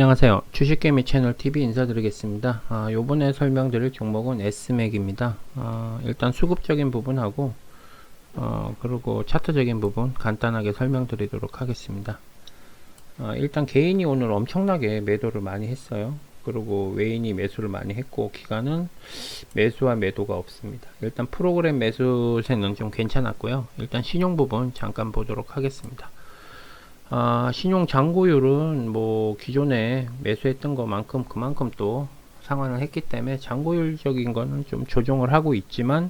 안녕하세요. 주식개미 채널 TV 인사드리겠습니다. 요번에 설명드릴 종목은 S맥입니다. 일단 수급적인 부분하고 그리고 차트적인 부분 간단하게 설명드리도록 하겠습니다. 일단 개인이 오늘 엄청나게 매도를 많이 했어요. 그리고 외인이 매수를 많이 했고 기관은 매수와 매도가 없습니다. 일단 프로그램 매수세는 좀 괜찮았고요. 일단 신용 부분 잠깐 보도록 하겠습니다. 신용 잔고율은 뭐 기존에 매수했던 것만큼 그만큼 또 상환을 했기 때문에 잔고율적인 거는 좀 조정을 하고 있지만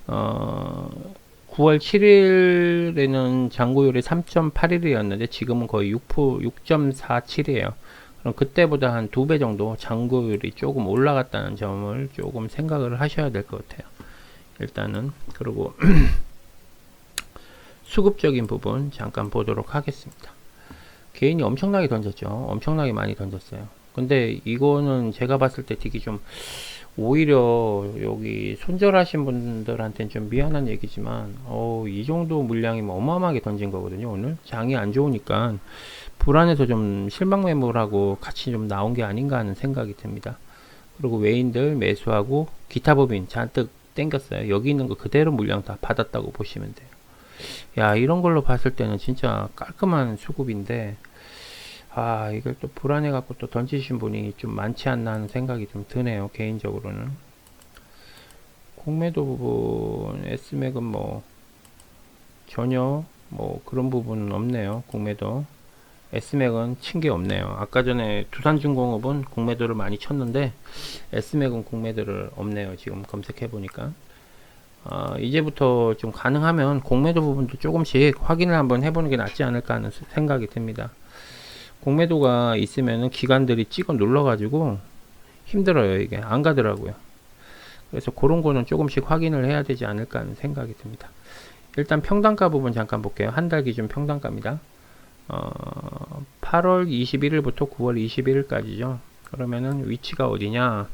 9월 7일에는 잔고율이 3.81이었는데 지금은 거의 6.47이에요. 그럼 그때보다 한 2배 정도 잔고율이 조금 올라갔다는 점을 조금 생각을 하셔야 될 것 같아요. 일단은 그리고 수급적인 부분 잠깐 보도록 하겠습니다. 개인이 엄청나게 던졌죠. 엄청나게 많이 던졌어요. 근데 이거는 제가 봤을 때 되게 좀 오히려 여기 손절하신 분들한테는 좀 미안한 얘기지만 이 정도 물량이면 어마어마하게 던진 거거든요. 오늘 장이 안 좋으니까 불안해서 좀 실망 매물하고 같이 좀 나온 게 아닌가 하는 생각이 듭니다. 그리고 외인들 매수하고 기타 법인 잔뜩 땡겼어요. 여기 있는 거 그대로 물량 다 받았다고 보시면 돼요. 야, 이런 걸로 봤을 때는 진짜 깔끔한 수급인데 이걸 또 불안해 갖고 또 던지신 분이 좀 많지 않나 하는 생각이 좀 드네요. 개인적으로는. 공매도 부분 S맥은 뭐 전혀 뭐 그런 부분은 없네요. 공매도 S맥은 친 게 없네요. 아까 전에 두산중공업은 공매도를 많이 쳤는데 S맥은 공매도를 없네요. 지금 검색해 보니까. 이제부터 좀 가능하면 공매도 부분도 조금씩 확인을 한번 해보는 게 낫지 않을까 하는 생각이 듭니다. 공매도가 있으면은 기관들이 찍어 눌러 가지고 힘들어요. 이게 안 가더라고요. 그래서 그런 거는 조금씩 확인을 해야 되지 않을까 하는 생각이 듭니다. 일단 평단가 부분 잠깐 볼게요. 한 달 기준 평단가입니다. 8월 21일부터 9월 21일까지죠. 그러면은 위치가 어디냐?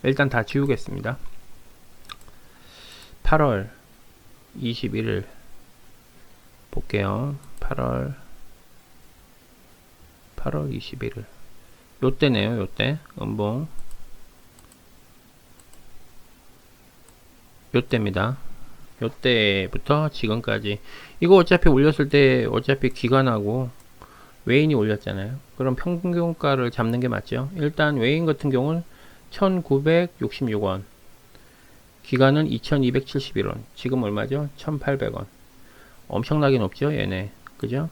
일단 다 지우겠습니다. 8월 21일 볼게요. 8월 21일 요때네요. 요때 음봉 요때입니다. 요때부터 지금까지 이거 어차피 올렸을 때 어차피 기관하고 외인이 올렸잖아요. 그럼 평균가를 잡는 게 맞죠. 일단 외인 같은 경우는 1966원, 기간은 2271원, 지금 얼마죠? 1800원. 엄청나게 높죠 얘네. 그죠?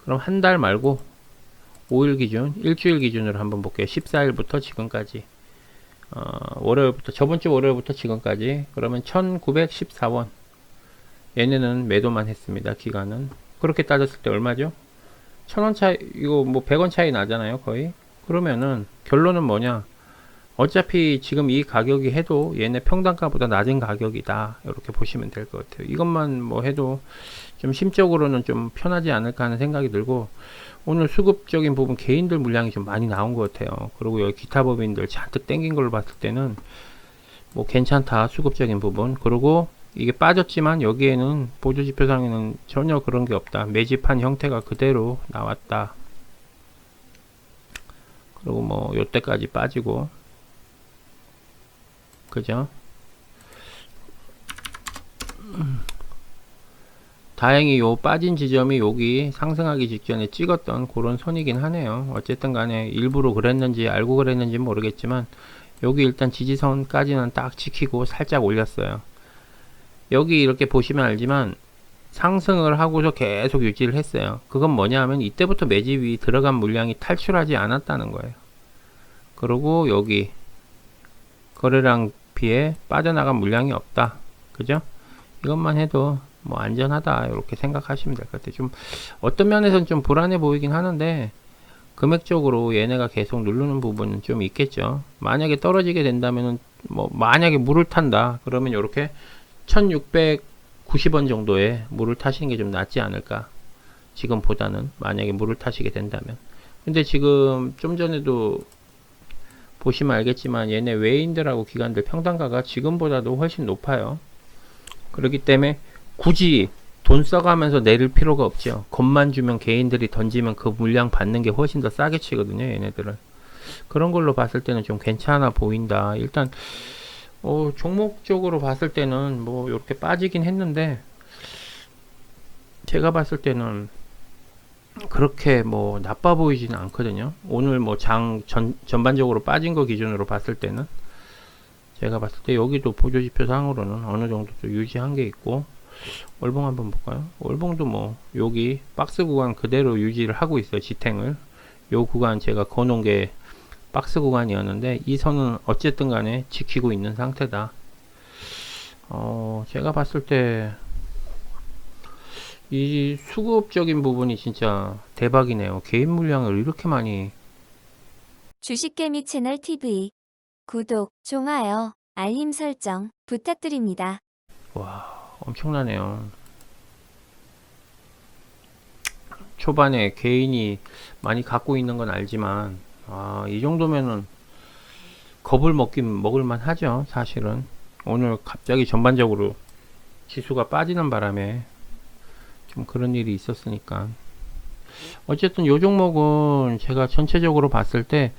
그럼 한 달 말고 5일 기준, 일주일 기준으로 한번 볼게요. 14일부터 지금까지. 월요일부터, 저번주 월요일부터 지금까지. 그러면 1914원. 얘네는 매도만 했습니다. 기간은. 그렇게 따졌을 때 얼마죠? 1000원 차이, 이거 뭐 100원 차이 나잖아요. 거의. 그러면은 결론은 뭐냐? 어차피 지금 이 가격이 해도 얘네 평단가보다 낮은 가격이다. 이렇게 보시면 될 것 같아요. 이것만 뭐 해도 좀 심적으로는 좀 편하지 않을까 하는 생각이 들고, 오늘 수급적인 부분 개인들 물량이 좀 많이 나온 것 같아요. 그리고 여기 기타 법인들 잔뜩 땡긴 걸로 봤을 때는 뭐 괜찮다. 수급적인 부분. 그리고 이게 빠졌지만 여기에는 보조지표상에는 전혀 그런 게 없다. 매집한 형태가 그대로 나왔다. 그리고 뭐 요때까지 빠지고, 그죠? 다행히 요 빠진 지점이 여기 상승하기 직전에 찍었던 그런 선이긴 하네요. 어쨌든 간에 일부러 그랬는지 알고 그랬는지 모르겠지만 여기 일단 지지선까지는 딱 지키고 살짝 올렸어요. 여기 이렇게 보시면 알지만 상승을 하고서 계속 유지를 했어요. 그건 뭐냐 하면 이때부터 매집이 들어간 물량이 탈출하지 않았다는 거예요. 그리고 여기 거래량 비해 빠져나간 물량이 없다. 그죠? 이것만 해도 뭐 안전하다 이렇게 생각하시면 될 것 같아요. 좀 어떤 면에서는 좀 불안해 보이긴 하는데 금액적으로 얘네가 계속 누르는 부분은 좀 있겠죠. 만약에 떨어지게 된다면은 뭐 만약에 물을 탄다 그러면 이렇게 1690원 정도에 물을 타시는 게 좀 낫지 않을까, 지금보다는. 만약에 물을 타시게 된다면. 근데 지금 좀 전에도 보시면 알겠지만 얘네 외인들하고 기관들 평단가가 지금보다도 훨씬 높아요. 그렇기 때문에 굳이 돈 써가면서 내릴 필요가 없죠. 겁만 주면 개인들이 던지면 그 물량 받는 게 훨씬 더 싸게 치거든요. 얘네들은. 그런 걸로 봤을 때는 좀 괜찮아 보인다. 일단 종목적으로 봤을 때는 뭐 이렇게 빠지긴 했는데 제가 봤을 때는 그렇게 뭐 나빠 보이지는 않거든요. 오늘 뭐 전반적으로 빠진 거 기준으로 봤을 때는 제가 봤을 때 여기도 보조지표 상으로는 어느 정도 좀 유지한 게 있고, 월봉 한번 볼까요? 월봉도 뭐 여기 박스 구간 그대로 유지를 하고 있어요. 지탱을. 요 구간 제가 거놓은 게 박스 구간이었는데 이 선은 어쨌든 간에 지키고 있는 상태다. 제가 봤을 때 이 수급적인 부분이 진짜 대박이네요. 개인 물량을 이렇게 많이. 주식개미 채널 TV 구독, 좋아요, 알림 설정 부탁드립니다. 와, 엄청나네요. 초반에 개인이 많이 갖고 있는 건 알지만 이 정도면은 겁을 먹을만 하죠. 사실은 오늘 갑자기 전반적으로 지수가 빠지는 바람에 좀 그런 일이 있었으니까. 어쨌든 요 종목은 제가 전체적으로 봤을 때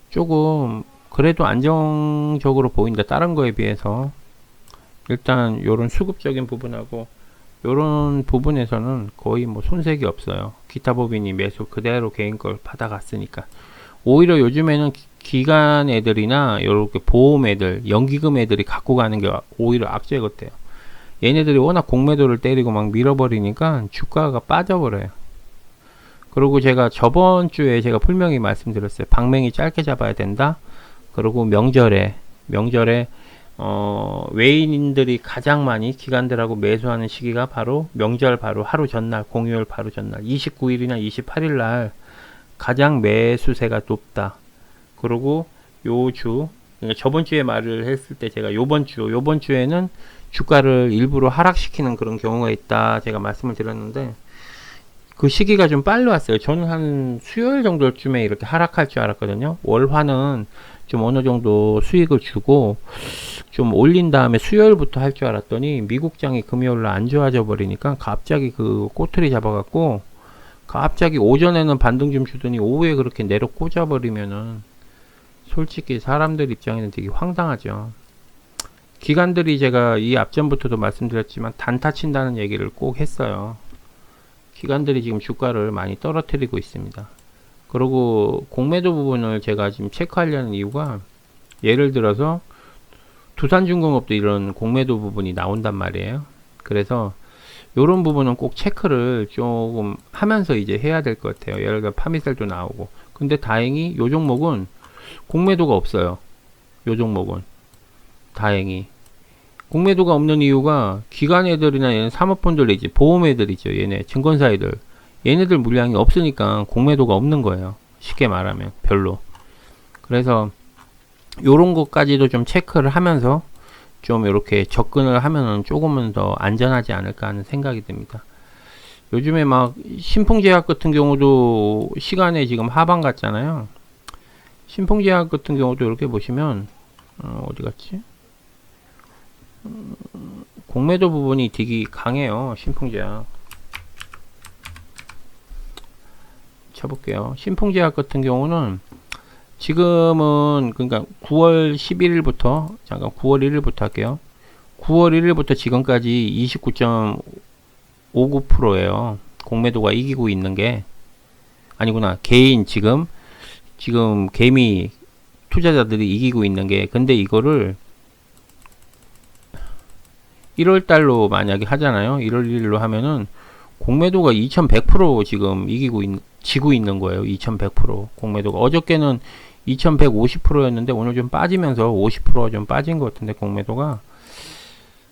조금 그래도 안정적으로 보인다. 다른 거에 비해서. 일단 요런 수급적인 부분하고 요런 부분에서는 거의 뭐 손색이 없어요. 기타 법인이 매수 그대로 개인 걸 받아갔으니까. 오히려 요즘에는 기관 애들이나 요렇게 보험 애들, 연기금 애들이 갖고 가는 게 오히려 악재 같아요. 얘네들이 워낙 공매도를 때리고 막 밀어버리니까 주가가 빠져버려요. 그리고 제가 저번 주에 제가 분명히 말씀드렸어요. 방맹이 짧게 잡아야 된다. 그리고 명절에 외인인들이 가장 많이 기관들하고 매수하는 시기가 바로 명절 바로 하루 전날, 공휴일 바로 전날 29일이나 28일 날 가장 매수세가 높다. 그리고 요주, 그러니까 저번 주에 말을 했을 때 제가 요번 주에는 주가를 일부러 하락시키는 그런 경우가 있다. 제가 말씀을 드렸는데 그 시기가 좀 빨리 왔어요. 저는 한 수요일 정도쯤에 이렇게 하락할 줄 알았거든요. 월화는 좀 어느 정도 수익을 주고 좀 올린 다음에 수요일부터 할 줄 알았더니 미국장이 금요일날 안 좋아져 버리니까 갑자기 그 꼬투리 잡아갖고 갑자기 오전에는 반등 좀 주더니 오후에 그렇게 내려 꽂아 버리면은 솔직히 사람들 입장에는 되게 황당하죠. 기관들이 제가 이 앞전부터도 말씀드렸지만 단타 친다는 얘기를 꼭 했어요. 기관들이 지금 주가를 많이 떨어뜨리고 있습니다. 그리고 공매도 부분을 제가 지금 체크하려는 이유가 예를 들어서 두산중공업도 이런 공매도 부분이 나온단 말이에요. 그래서 이런 부분은 꼭 체크를 조금 하면서 이제 해야 될 것 같아요. 예를 들어 파미셀도 나오고. 근데 다행히 요 종목은 공매도가 없어요. 요 종목은 다행히 공매도가 없는 이유가 기관 애들이나 얘는 사모펀드들이지, 보험 애들이죠. 얘네 증권사 애들, 얘네들 물량이 없으니까 공매도가 없는 거예요. 쉽게 말하면 별로. 그래서 요런 것까지도 좀 체크를 하면서 좀 이렇게 접근을 하면은 조금은 더 안전하지 않을까 하는 생각이 듭니다. 요즘에 막 신풍제약 같은 경우도 시간에 지금 하방 같잖아요. 신풍제약 같은 경우도 이렇게 보시면 어디 갔지? 공매도 부분이 되게 강해요. 신풍제약 쳐볼게요. 신풍제약 같은 경우는 지금은 그러니까 9월 11일부터 잠깐 9월 1일부터 할게요. 9월 1일부터 지금까지 29.59%예요. 공매도가 이기고 있는 게 아니구나. 개인 지금 개미 투자자들이 이기고 있는 게, 근데 이거를 1월 달로 만약에 하잖아요. 1월 1일로 하면은 공매도가 2100% 지금 지고 있는 거예요. 2100% 공매도가. 어저께는 2150%였는데 오늘 좀 빠지면서 50%가 좀 빠진 것 같은데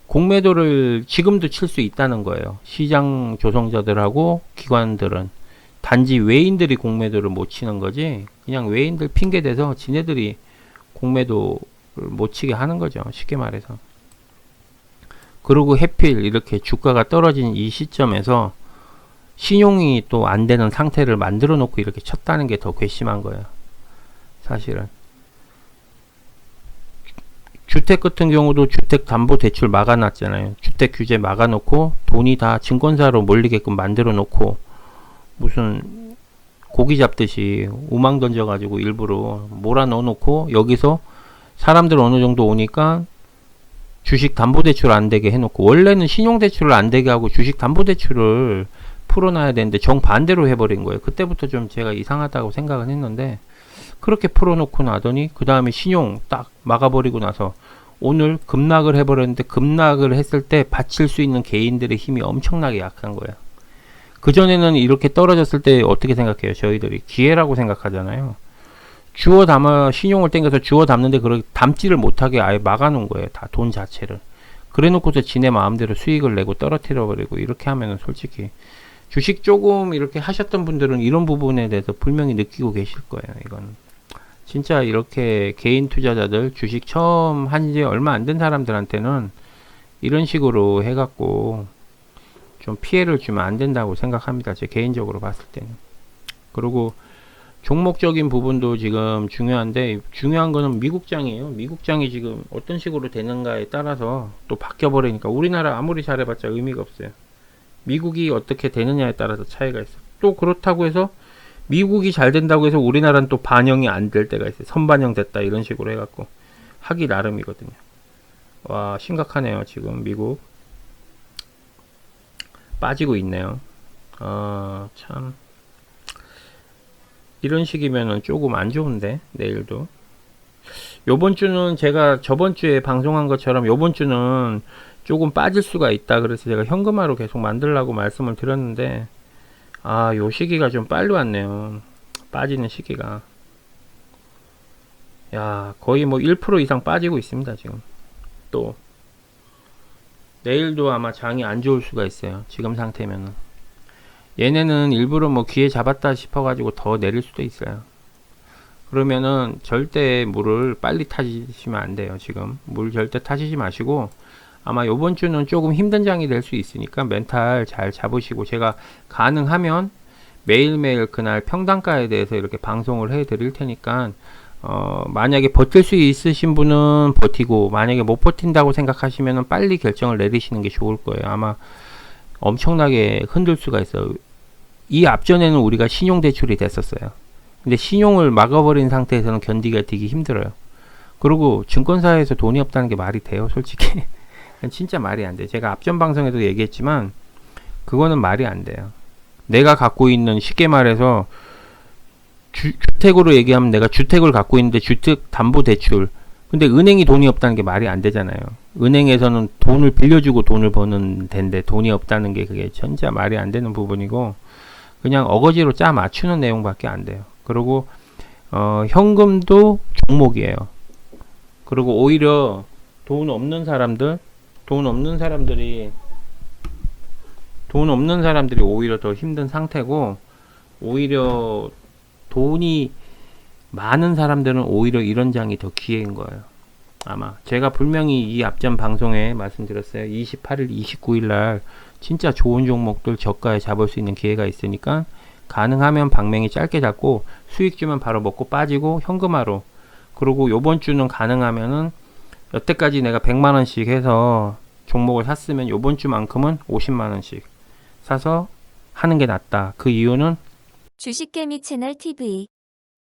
공매도를 지금도 칠 수 있다는 거예요. 시장 조성자들하고 기관들은. 단지 외인들이 공매도를 못 치는 거지, 그냥 외인들 핑계 대서 지네들이 공매도를 못 치게 하는 거죠. 쉽게 말해서. 그리고 해필 이렇게 주가가 떨어진 이 시점에서 신용이 또 안 되는 상태를 만들어 놓고 이렇게 쳤다는 게 더 괘씸한 거예요. 사실은. 주택 같은 경우도 주택담보대출 막아놨잖아요. 주택 규제 막아놓고 돈이 다 증권사로 몰리게끔 만들어 놓고 무슨 고기 잡듯이 우망 던져가지고 일부러 몰아 넣어놓고 여기서 사람들 어느 정도 오니까 주식 담보대출 안 되게 해놓고, 원래는 신용대출을 안 되게 하고 주식 담보대출을 풀어놔야 되는데 정반대로 해버린 거예요. 그때부터 좀 제가 이상하다고 생각은 했는데, 그렇게 풀어놓고 나더니 그 다음에 신용 딱 막아버리고 나서 오늘 급락을 해버렸는데, 급락을 했을 때 받칠 수 있는 개인들의 힘이 엄청나게 약한 거예요. 그전에는 이렇게 떨어졌을 때 어떻게 생각해요? 저희들이 기회라고 생각하잖아요. 주워 담아, 신용을 땡겨서 주워 담는데 그렇게 담지를 못하게 아예 막아놓은 거예요. 다 돈 자체를. 그래 놓고서 지네 마음대로 수익을 내고 떨어뜨려 버리고, 이렇게 하면은 솔직히 주식 조금 이렇게 하셨던 분들은 이런 부분에 대해서 분명히 느끼고 계실 거예요. 이건 진짜 이렇게 개인 투자자들, 주식 처음 한 지 얼마 안 된 사람들한테는 이런 식으로 해갖고 좀 피해를 주면 안 된다고 생각합니다. 제 개인적으로 봤을 때는. 그리고 종목적인 부분도 지금 중요한데, 중요한 거는 미국장이에요. 미국장이 지금 어떤 식으로 되는가에 따라서 또 바뀌어 버리니까 우리나라 아무리 잘해봤자 의미가 없어요. 미국이 어떻게 되느냐에 따라서 차이가 있어. 또 그렇다고 해서 미국이 잘 된다고 해서 우리나라는 또 반영이 안 될 때가 있어요. 선반영 됐다 이런 식으로 해갖고 하기 나름이거든요. 와, 심각하네요. 지금 미국 빠지고 있네요. 참 이런 식이면은 조금 안 좋은데, 내일도. 요번 주는 제가 저번 주에 방송한 것처럼 요번 주는 조금 빠질 수가 있다. 그래서 제가 현금화로 계속 만들라고 말씀을 드렸는데, 요 시기가 좀 빨리 왔네요. 빠지는 시기가. 야, 거의 뭐 1% 이상 빠지고 있습니다, 지금. 또. 내일도 아마 장이 안 좋을 수가 있어요. 지금 상태면은. 얘네는 일부러 뭐 기회 잡았다 싶어가지고 더 내릴 수도 있어요. 그러면은 절대 물을 빨리 타시면 안 돼요. 지금 물 절대 타시지 마시고, 아마 요번 주는 조금 힘든 장이 될 수 있으니까 멘탈 잘 잡으시고, 제가 가능하면 매일매일 그날 평단가에 대해서 이렇게 방송을 해 드릴 테니까, 만약에 버틸 수 있으신 분은 버티고, 만약에 못 버틴다고 생각하시면은 빨리 결정을 내리시는 게 좋을 거예요. 아마 엄청나게 흔들 수가 있어요. 이 앞전에는 우리가 신용대출이 됐었어요. 근데 신용을 막아버린 상태에서는 견디기가 되게 힘들어요. 그리고 증권사에서 돈이 없다는 게 말이 돼요, 솔직히. 진짜 말이 안 돼요. 제가 앞전 방송에도 얘기했지만 그거는 말이 안 돼요. 내가 갖고 있는, 쉽게 말해서 주택으로 얘기하면 내가 주택을 갖고 있는데 주택담보대출, 근데 은행이 돈이 없다는 게 말이 안 되잖아요. 은행에서는 돈을 빌려주고 돈을 버는 데인데 돈이 없다는 게, 그게 진짜 말이 안 되는 부분이고, 그냥 어거지로 짜 맞추는 내용밖에 안 돼요. 그리고 현금도 종목이에요. 그리고 오히려 돈 없는 사람들이 오히려 더 힘든 상태고, 오히려 돈이 많은 사람들은 오히려 이런 장이 더 기회인 거예요. 아마 제가 분명히 이 앞전 방송에 말씀드렸어요. 28일, 29일 날 진짜 좋은 종목들 저가에 잡을 수 있는 기회가 있으니까, 가능하면 방맹이 짧게 잡고 수익 주면 바로 먹고 빠지고 현금화로. 그리고 요번 주는 가능하면은 여태까지 내가 100만원씩 해서 종목을 샀으면 요번 주만큼은 50만원씩 사서 하는 게 낫다. 그 이유는 주식개미 채널 TV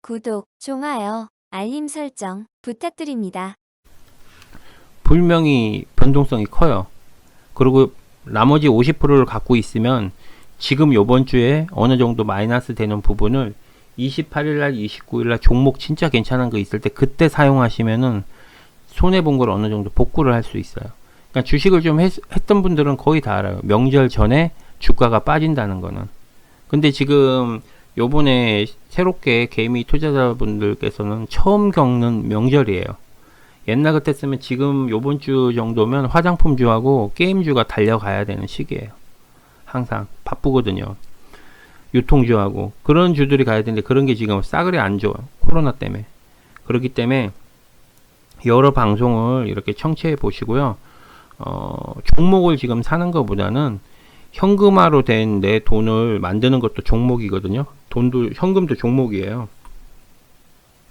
구독, 좋아요, 알림 설정 부탁드립니다. 분명히 변동성이 커요. 그리고 나머지 50%를 갖고 있으면 지금 요번 주에 어느 정도 마이너스 되는 부분을 28일날, 29일날 종목 진짜 괜찮은 거 있을 때 그때 사용하시면은 손해본 걸 어느 정도 복구를 할 수 있어요. 그러니까 주식을 좀 했던 분들은 거의 다 알아요. 명절 전에 주가가 빠진다는 거는. 근데 지금 요번에 새롭게 개미 투자자분들께서는 처음 겪는 명절이에요. 옛날 같았으면 지금 요번 주 정도면 화장품주하고 게임주가 달려가야 되는 시기예요. 항상 바쁘거든요. 유통주하고 그런 주들이 가야 되는데 그런 게 지금 싸그리 안 좋아요. 코로나 때문에. 그렇기 때문에 여러 방송을 이렇게 청취해 보시고요. 종목을 지금 사는 것보다는 현금화로 된 내 돈을 만드는 것도 종목이거든요. 돈도, 현금도 종목이에요.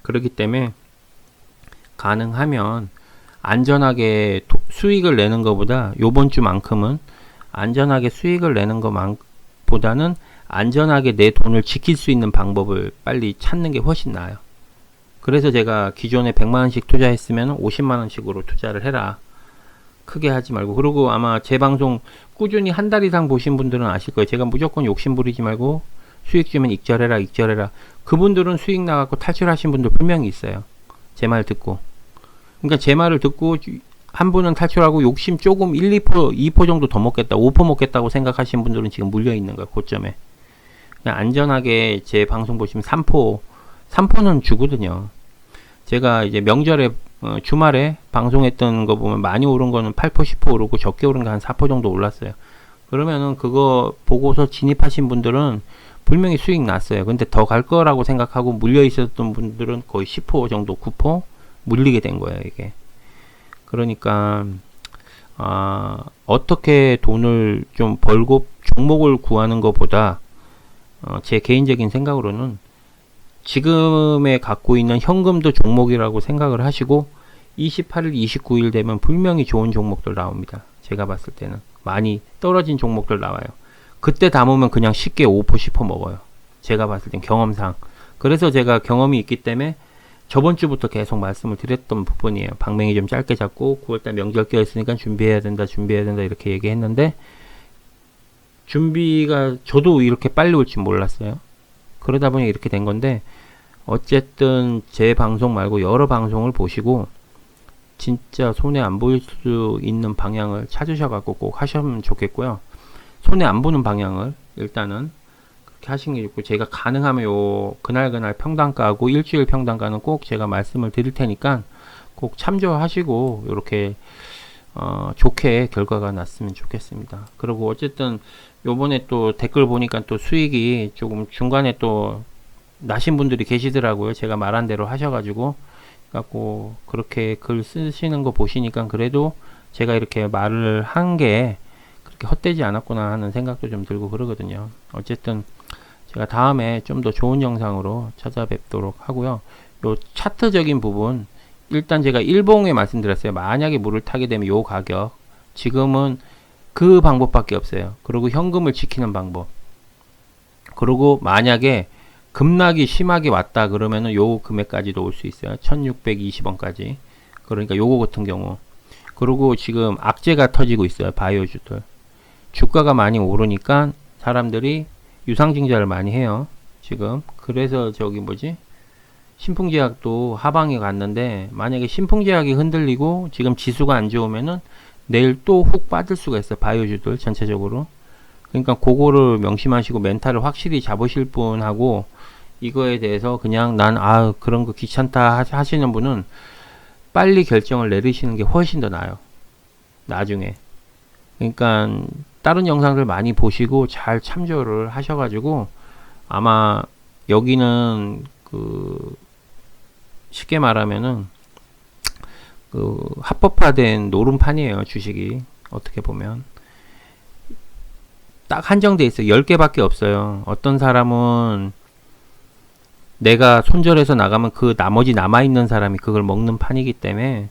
그렇기 때문에 가능하면 안전하게 수익을 내는 것보다 요번 주만큼은 안전하게 수익을 내는 것보다는 안전하게 내 돈을 지킬 수 있는 방법을 빨리 찾는 게 훨씬 나아요. 그래서 제가 기존에 100만원씩 투자했으면 50만원씩으로 투자를 해라. 크게 하지 말고. 그리고 아마 제 방송 꾸준히 한 달 이상 보신 분들은 아실 거예요. 제가 무조건 욕심 부리지 말고 수익 주면 익절해라, 익절해라. 그분들은 수익 나갖고 탈출하신 분들 분명히 있어요. 제 말 듣고. 그러니까 제 말을 듣고 한 분은 탈출하고 욕심 조금 1, 2%, 2% 정도 더 먹겠다, 5% 먹겠다고 생각하시는 분들은 지금 물려 있는 거예요. 고점에. 그냥 안전하게 제 방송 보시면 3%는 주거든요. 제가 이제 명절에 주말에 방송했던 거 보면 많이 오른 거는 8%, 10% 오르고 적게 오른 거 한 4% 정도 올랐어요. 그러면은 그거 보고서 진입하신 분들은 분명히 수익 났어요. 근데 더 갈 거라고 생각하고 물려 있었던 분들은 거의 10% 정도, 9% 물리게 된 거예요, 이게. 그러니까 어떻게 돈을 좀 벌고 종목을 구하는 것보다 제 개인적인 생각으로는 지금에 갖고 있는 현금도 종목이라고 생각을 하시고 28일, 29일 되면 분명히 좋은 종목들 나옵니다. 제가 봤을 때는 많이 떨어진 종목들 나와요. 그때 담으면 그냥 쉽게 5%, 10% 먹어요. 제가 봤을 땐 경험상. 그래서 제가 경험이 있기 때문에 저번 주부터 계속 말씀을 드렸던 부분이에요. 방맹이 좀 짧게 잡고 9월달 명절 껴있으니까 준비해야 된다, 준비해야 된다 이렇게 얘기했는데 준비가 저도 이렇게 빨리 올지 몰랐어요. 그러다 보니 이렇게 된 건데 어쨌든 제 방송 말고 여러 방송을 보시고 진짜 손해 안 보일 수 있는 방향을 찾으셔갖고 꼭 하시면 좋겠고요. 손해 안 보는 방향을 일단은 그렇게 하시는 게 좋고, 제가 가능하면 요 그날 평단가하고 일주일 평단가는 꼭 제가 말씀을 드릴 테니까 꼭 참조하시고 이렇게 좋게 결과가 났으면 좋겠습니다. 그리고 어쨌든 요번에 또 댓글 보니까 또 수익이 조금 중간에 또 나신 분들이 계시더라고요. 제가 말한 대로 하셔가지고 갖고 그렇게 글 쓰시는 거 보시니까 그래도 제가 이렇게 말을 한 게 그렇게 헛되지 않았구나 하는 생각도 좀 들고 그러거든요. 어쨌든 제가 다음에 좀 더 좋은 영상으로 찾아뵙도록 하고요. 요 차트적인 부분 일단 제가 일봉에 말씀드렸어요. 만약에 물을 타게 되면 요 가격, 지금은 그 방법밖에 없어요. 그리고 현금을 지키는 방법, 그리고 만약에 급락이 심하게 왔다 그러면은 요 금액까지도 올 수 있어요. 1620원까지. 그러니까 요거 같은 경우. 그리고 지금 악재가 터지고 있어요. 바이오주들. 주가가 많이 오르니까 사람들이 유상증자를 많이 해요. 지금. 그래서 저기 뭐지? 신풍제약도 하방에 갔는데 만약에 신풍제약이 흔들리고 지금 지수가 안 좋으면은 내일 또 훅 빠질 수가 있어요. 바이오주들 전체적으로. 그러니까 그거를 명심하시고 멘탈을 확실히 잡으실 분하고 이거에 대해서 그냥 난 그런 거 귀찮다 하시는 분은 빨리 결정을 내리시는 게 훨씬 더 나아요. 나중에. 그러니까 다른 영상들 많이 보시고 잘 참조를 하셔가지고 아마 여기는 쉽게 말하면은 합법화된 노름판이에요. 주식이 어떻게 보면 딱 한정돼 있어요. 10개밖에 없어요. 어떤 사람은 내가 손절해서 나가면 그 나머지 남아있는 사람이 그걸 먹는 판이기 때문에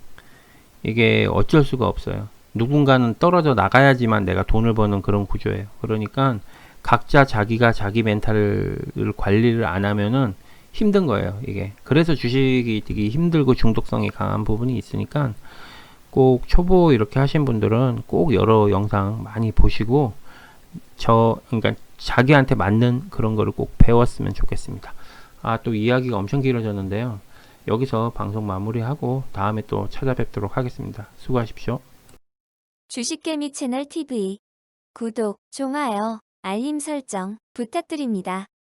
이게 어쩔 수가 없어요. 누군가는 떨어져 나가야지만 내가 돈을 버는 그런 구조예요. 그러니까 각자 자기가 자기 멘탈을 관리를 안 하면은 힘든 거예요, 이게. 그래서 주식이 되게 힘들고 중독성이 강한 부분이 있으니까 꼭 초보 이렇게 하신 분들은 꼭 여러 영상 많이 보시고 그러니까 자기한테 맞는 그런 거를 꼭 배웠으면 좋겠습니다. 또 이야기가 엄청 길어졌는데요. 여기서 방송 마무리하고 다음에 또 찾아뵙도록 하겠습니다. 수고하십시오. 주식개미 채널 TV 구독, 좋아요, 알림 설정 부탁드립니다.